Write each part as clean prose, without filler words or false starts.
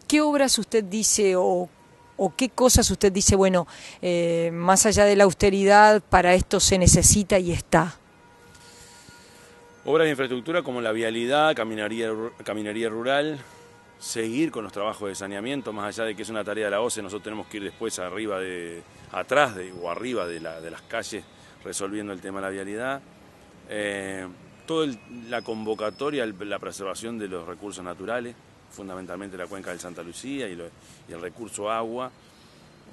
¿Qué obras usted dice o qué cosas usted dice, bueno, más allá de la austeridad, para esto se necesita y está? Obras de infraestructura como la vialidad, caminaría rural, seguir con los trabajos de saneamiento, más allá de que es una tarea de la OCE, nosotros tenemos que ir después atrás o arriba de las calles resolviendo el tema de la vialidad. Toda la convocatoria, la preservación de los recursos naturales, fundamentalmente la cuenca del Santa Lucía y el recurso agua.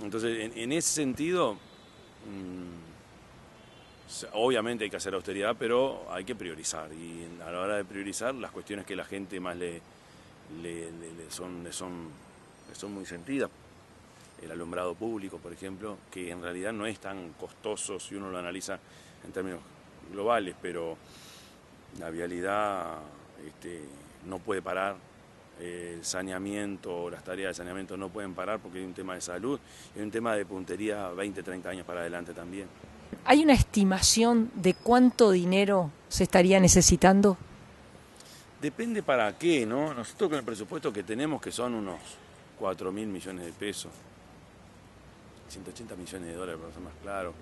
Entonces, en ese sentido, obviamente hay que hacer austeridad, pero hay que priorizar. Y a la hora de priorizar, las cuestiones que la gente más le son muy sentidas. El alumbrado público, por ejemplo, que en realidad no es tan costoso si uno lo analiza en términos globales, pero la vialidad no puede parar, el saneamiento, las tareas de saneamiento no pueden parar porque hay un tema de salud y hay un tema de puntería 20, 30 años para adelante también. ¿Hay una estimación de cuánto dinero se estaría necesitando? Depende para qué, ¿no? Nosotros con el presupuesto que tenemos, que son unos 4.000 millones de pesos, 180 millones de dólares para ser más claro,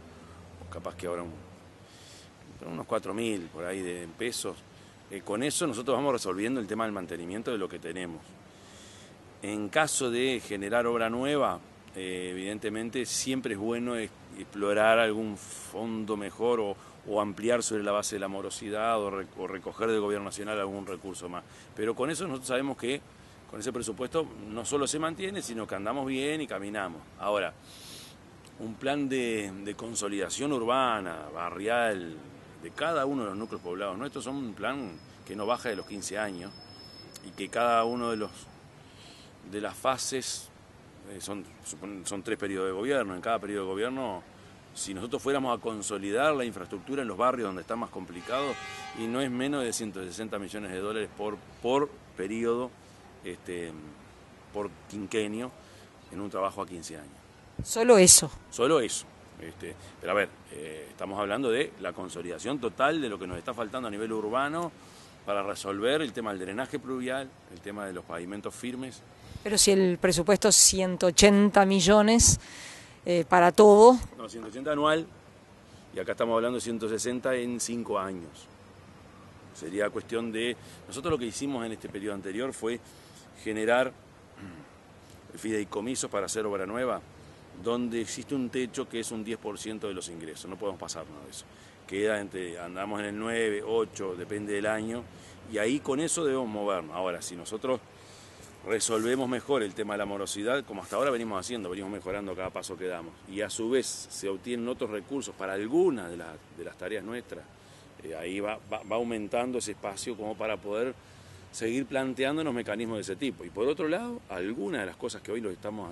o capaz que ahora unos 4.000 por ahí de pesos, con eso nosotros vamos resolviendo el tema del mantenimiento de lo que tenemos. En caso de generar obra nueva, evidentemente siempre es bueno explorar algún fondo mejor o ampliar sobre la base de la morosidad o recoger del gobierno nacional algún recurso más. Pero con eso nosotros sabemos que con ese presupuesto no solo se mantiene, sino que andamos bien y caminamos. Ahora, un plan de consolidación urbana, barrial, de cada uno de los núcleos poblados nuestros, son un plan que no baja de los 15 años y que cada uno de las fases son 3 periodos de gobierno. En cada periodo de gobierno, si nosotros fuéramos a consolidar la infraestructura en los barrios donde está más complicado, y no es menos de 160 millones de dólares por periodo, por quinquenio, en un trabajo a 15 años. Solo eso. Solo eso. Pero a ver, estamos hablando de la consolidación total de lo que nos está faltando a nivel urbano para resolver el tema del drenaje pluvial, el tema de los pavimentos firmes. Pero si el presupuesto es 180 millones para todo... No, 180 anual, y acá estamos hablando de 160 en 5 años. Sería cuestión de... Nosotros lo que hicimos en este periodo anterior fue generar fideicomisos para hacer obra nueva, donde existe un techo que es un 10% de los ingresos, no podemos pasarnos de eso. Andamos en el 9, 8, depende del año, y ahí con eso debemos movernos. Ahora, si nosotros resolvemos mejor el tema de la morosidad, como hasta ahora venimos mejorando cada paso que damos, y a su vez se obtienen otros recursos para algunas de las tareas nuestras, ahí va aumentando ese espacio como para poder seguir planteándonos mecanismos de ese tipo. Y por otro lado, algunas de las cosas que hoy las estamos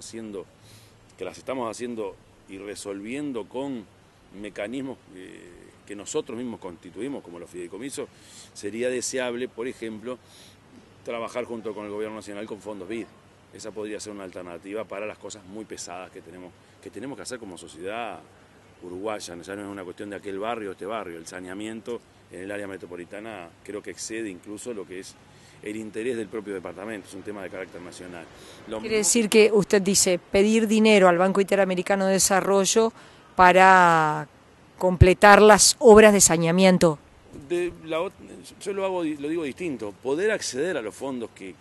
haciendo y resolviendo con mecanismos que nosotros mismos constituimos, como los fideicomisos, sería deseable, por ejemplo, trabajar junto con el gobierno nacional con fondos BID. Esa podría ser una alternativa para las cosas muy pesadas que tenemos que hacer como sociedad uruguaya. Ya no es una cuestión de aquel barrio o este barrio. El saneamiento en el área metropolitana creo que excede incluso lo que es el interés del propio departamento, es un tema de carácter nacional. Quiere decir que usted dice pedir dinero al Banco Interamericano de Desarrollo para completar las obras de saneamiento. Yo lo digo distinto, poder acceder a los fondos que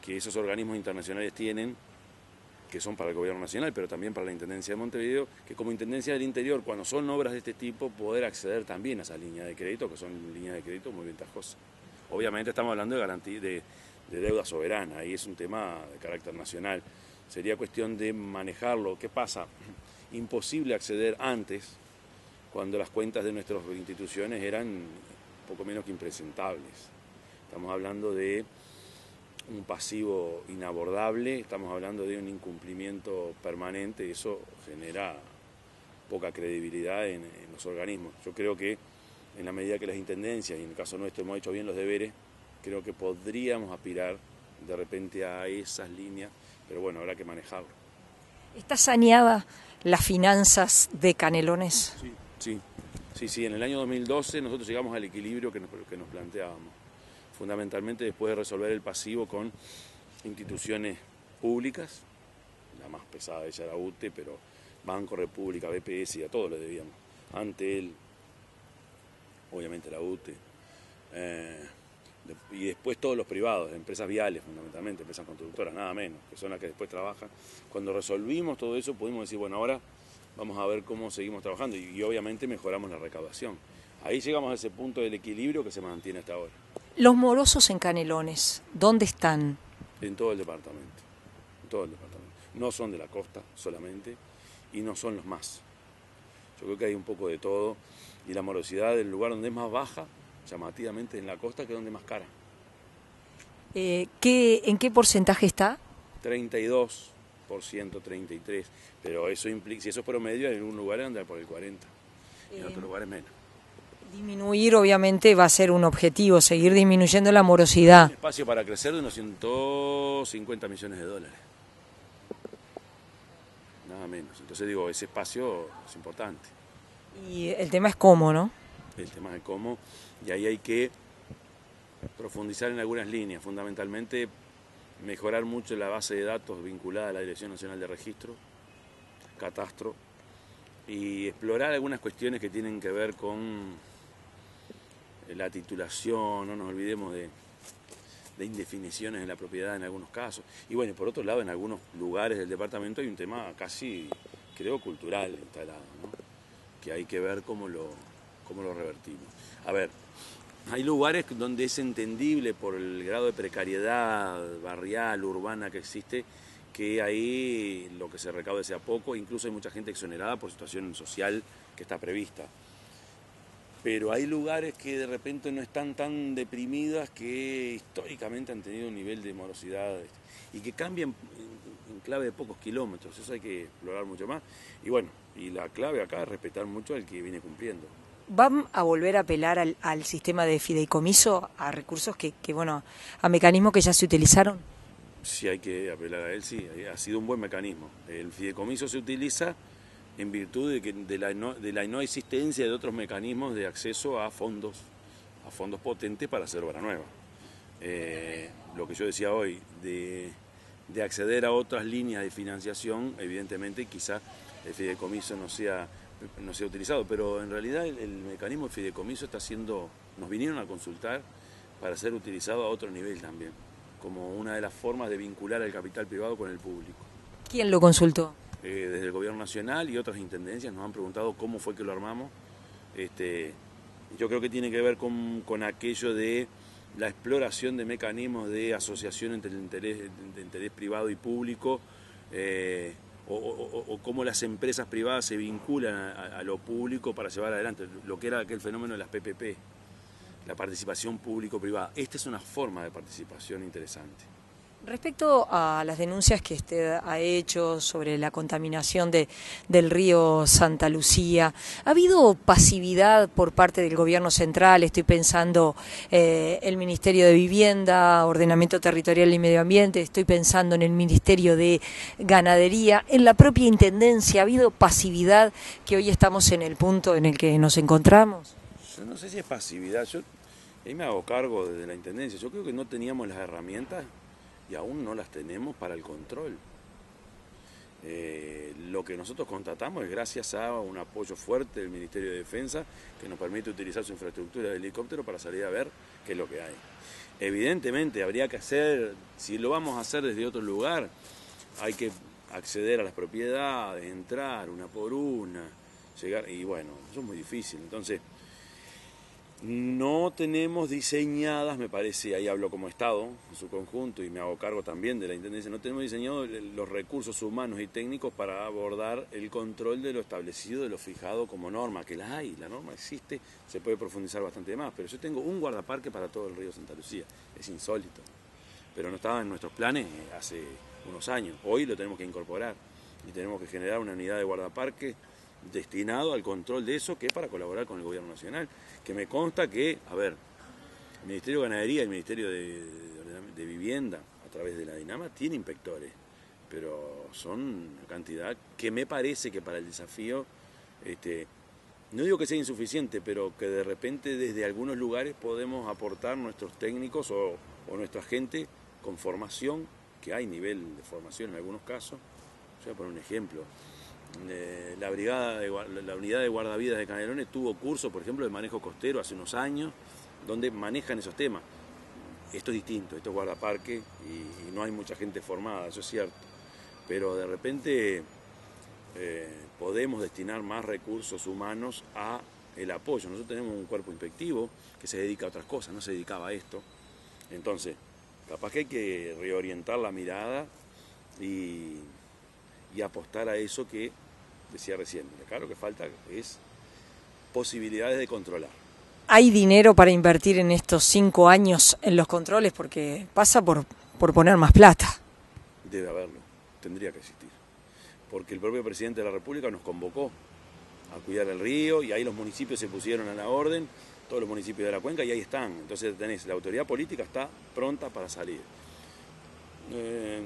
esos organismos internacionales tienen, que son para el gobierno nacional, pero también para la Intendencia de Montevideo, que como Intendencia del Interior, cuando son obras de este tipo, poder acceder también a esas líneas de crédito, que son líneas de crédito muy ventajosas. Obviamente estamos hablando de garantía de deuda soberana, y es un tema de carácter nacional. Sería cuestión de manejarlo. ¿Qué pasa? Imposible acceder antes, cuando las cuentas de nuestras instituciones eran poco menos que impresentables. Estamos hablando de un pasivo inabordable, estamos hablando de un incumplimiento permanente, y eso genera poca credibilidad en los organismos. Yo creo que en la medida que las intendencias, y en el caso nuestro hemos hecho bien los deberes, creo que podríamos aspirar de repente a esas líneas, pero bueno, habrá que manejarlo. ¿Está saneada las finanzas de Canelones? Sí, en el año 2012 nosotros llegamos al equilibrio que nos planteábamos, fundamentalmente después de resolver el pasivo con instituciones públicas, la más pesada ella era UTE, pero Banco, República, BPS y a todos le debíamos. Antel, obviamente la UTE, y después todos los privados, empresas viales fundamentalmente, empresas constructoras, nada menos, que son las que después trabajan. Cuando resolvimos todo eso pudimos decir, bueno, ahora vamos a ver cómo seguimos trabajando y obviamente mejoramos la recaudación. Ahí llegamos a ese punto del equilibrio que se mantiene hasta ahora. Los morosos en Canelones, ¿dónde están? En todo el departamento, en todo el departamento. No son de la costa solamente y no son los más. Yo creo que hay un poco de todo y la morosidad del lugar donde es más baja, llamativamente en la costa, que es donde es más cara. ¿En qué porcentaje está? 32%, 33%, pero eso implica, si eso es promedio, en algún lugar anda por el 40%, en otros lugares menos. Disminuir obviamente va a ser un objetivo, seguir disminuyendo la morosidad. Un espacio para crecer de unos 150 millones de dólares. Nada menos. Entonces digo, ese espacio es importante. Y el tema es cómo, ¿no? El tema es cómo, y ahí hay que profundizar en algunas líneas, fundamentalmente mejorar mucho la base de datos vinculada a la Dirección Nacional de Registro, Catastro, y explorar algunas cuestiones que tienen que ver con la titulación, no nos olvidemos de indefiniciones en la propiedad en algunos casos. Y bueno, por otro lado, en algunos lugares del departamento hay un tema casi, creo, cultural instalado, ¿no? Que hay que ver cómo lo revertimos. A ver, hay lugares donde es entendible por el grado de precariedad barrial, urbana que existe, que ahí lo que se recaude sea poco, incluso hay mucha gente exonerada por situación social que está prevista. Pero hay lugares que de repente no están tan deprimidas, que históricamente han tenido un nivel de morosidad y que cambian en clave de pocos kilómetros, eso hay que explorar mucho más. Y bueno, y la clave acá es respetar mucho al que viene cumpliendo. ¿Van a volver a apelar al sistema de fideicomiso, a recursos a mecanismos que ya se utilizaron? Sí, hay que apelar a él, sí, ha sido un buen mecanismo. El fideicomiso se utiliza en virtud de la no existencia de otros mecanismos de acceso a fondos potentes para hacer obra nueva. Lo que yo decía hoy, de acceder a otras líneas de financiación, evidentemente quizá el fideicomiso no sea utilizado, pero en realidad el mecanismo de fideicomiso nos vinieron a consultar para ser utilizado a otro nivel también, como una de las formas de vincular al capital privado con el público. ¿Quién lo consultó? Desde el gobierno nacional y otras intendencias nos han preguntado cómo fue que lo armamos. Yo creo que tiene que ver con aquello de la exploración de mecanismos de asociación entre el interés privado y público, o cómo las empresas privadas se vinculan a lo público para llevar adelante lo que era aquel fenómeno de las PPP, la participación público-privada. Esta es una forma de participación interesante. Respecto a las denuncias que usted ha hecho sobre la contaminación del río Santa Lucía, ¿ha habido pasividad por parte del gobierno central? Estoy pensando el Ministerio de Vivienda, Ordenamiento Territorial y Medio Ambiente, estoy pensando en el Ministerio de Ganadería, en la propia Intendencia. ¿Ha habido pasividad que hoy estamos en el punto en el que nos encontramos? Yo no sé si es pasividad, yo ahí me hago cargo desde la Intendencia, yo creo que no teníamos las herramientas y aún no las tenemos para el control. Lo que nosotros constatamos es gracias a un apoyo fuerte del Ministerio de Defensa que nos permite utilizar su infraestructura de helicóptero para salir a ver qué es lo que hay. Evidentemente habría que hacer, si lo vamos a hacer desde otro lugar, hay que acceder a las propiedades, entrar una por una, llegar, y bueno, eso es muy difícil. Entonces, no tenemos diseñadas, me parece, ahí hablo como Estado, en su conjunto, y me hago cargo también de la Intendencia, no tenemos diseñados los recursos humanos y técnicos para abordar el control de lo establecido, de lo fijado como norma, que la hay, la norma existe, se puede profundizar bastante más, pero yo tengo un guardaparque para todo el río Santa Lucía, es insólito, pero no estaba en nuestros planes hace unos años, hoy lo tenemos que incorporar y tenemos que generar una unidad de guardaparque destinado al control de eso, que es para colaborar con el gobierno nacional, que me consta que, a ver, el Ministerio de Ganadería y el Ministerio de Vivienda, a través de la Dinama, tiene inspectores, pero son una cantidad que me parece que para el desafío, no digo que sea insuficiente, pero que de repente desde algunos lugares podemos aportar nuestros técnicos o nuestra gente con formación que hay nivel de formación en algunos casos. Voy a poner un ejemplo. La unidad de guardavidas de Canelones tuvo curso, por ejemplo, de manejo costero hace unos años, donde manejan esos temas. Esto es distinto, esto es guardaparque y no hay mucha gente formada, eso es cierto. Pero de repente podemos destinar más recursos humanos a el apoyo. Nosotros tenemos un cuerpo inspectivo que se dedica a otras cosas, no se dedicaba a esto. Entonces, capaz que hay que reorientar la mirada y apostar a eso que decía recién. Acá lo que falta es posibilidades de controlar. ¿Hay dinero para invertir en estos 5 años en los controles? Porque pasa por poner más plata. Debe haberlo, tendría que existir. Porque el propio presidente de la República nos convocó a cuidar el río y ahí los municipios se pusieron a la orden, todos los municipios de la cuenca, y ahí están. Entonces la autoridad política está pronta para salir.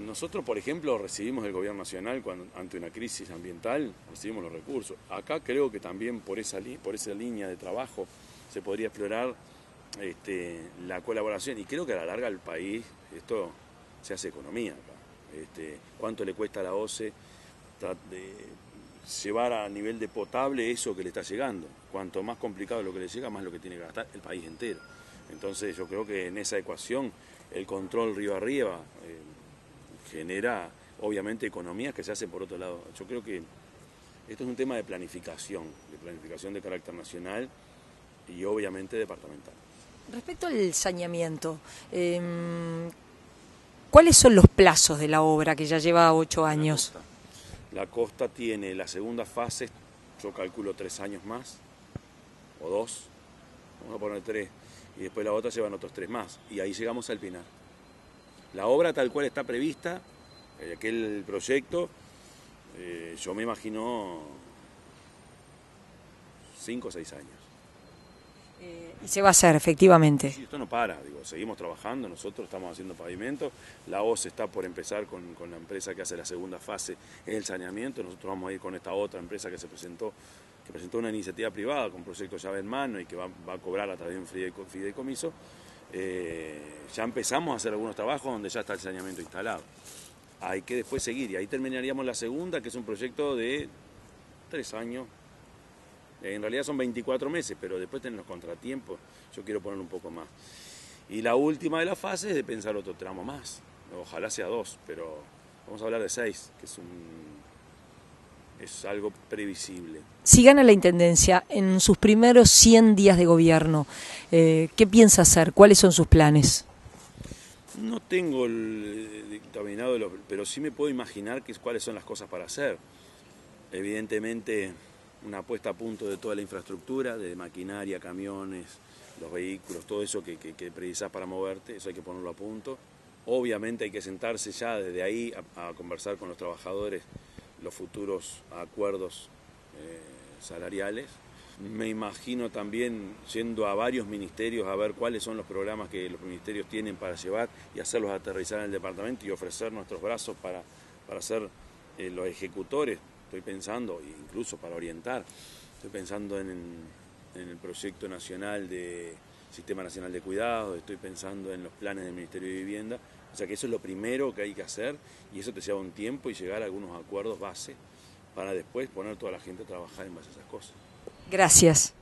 Nosotros, por ejemplo, recibimos del gobierno nacional ante una crisis ambiental, recibimos los recursos. Acá creo que también por esa línea de trabajo se podría explorar la colaboración, y creo que a la larga al país esto se hace economía acá. ¿Cuánto le cuesta a la OCE de llevar a nivel de potable eso que le está llegando? Cuanto más complicado lo que le llega, más lo que tiene que gastar el país entero. Entonces yo creo que en esa ecuación el control río arriba genera obviamente economías que se hacen por otro lado. Yo creo que esto es un tema de planificación de carácter nacional y obviamente departamental. Respecto al saneamiento, ¿cuáles son los plazos de la obra que ya lleva 8 años? La costa tiene la segunda fase, yo calculo 3 años más, o 2, vamos a poner 3, y después la otra llevan otros 3 más, y ahí llegamos al Pinar. La obra tal cual está prevista, aquel proyecto, yo me imagino 5 o 6 años. Y se va a hacer, efectivamente. Sí, esto no para, seguimos trabajando, nosotros estamos haciendo pavimento, la OCE está por empezar con la empresa que hace la segunda fase, es el saneamiento, nosotros vamos a ir con esta otra empresa que presentó una iniciativa privada con proyecto llave en mano y que va a cobrar a través de un fideicomiso. Ya empezamos a hacer algunos trabajos donde ya está el saneamiento instalado. Hay que después seguir y ahí terminaríamos la segunda, que es un proyecto de 3 años. En realidad son 24 meses, pero después tienen los contratiempos, yo quiero poner un poco más. Y la última de las fases es de pensar otro tramo más, ojalá sea 2, pero vamos a hablar de 6, que es algo previsible. Si gana la Intendencia, en sus primeros 100 días de gobierno, ¿qué piensa hacer? ¿Cuáles son sus planes? No tengo el dictaminado, pero sí me puedo imaginar cuáles son las cosas para hacer. Evidentemente, una puesta a punto de toda la infraestructura, de maquinaria, camiones, los vehículos, todo eso que precisás para moverte, eso hay que ponerlo a punto. Obviamente hay que sentarse ya desde ahí a conversar con los trabajadores los futuros acuerdos salariales. Me imagino también yendo a varios ministerios a ver cuáles son los programas que los ministerios tienen para llevar y hacerlos aterrizar en el departamento y ofrecer nuestros brazos para ser los ejecutores. Estoy pensando, incluso para orientar, estoy pensando en el proyecto nacional de Sistema Nacional de Cuidados, estoy pensando en los planes del Ministerio de Vivienda. O sea que eso es lo primero que hay que hacer y eso te lleva un tiempo y llegar a algunos acuerdos base para después poner toda la gente a trabajar en base a esas cosas. Gracias.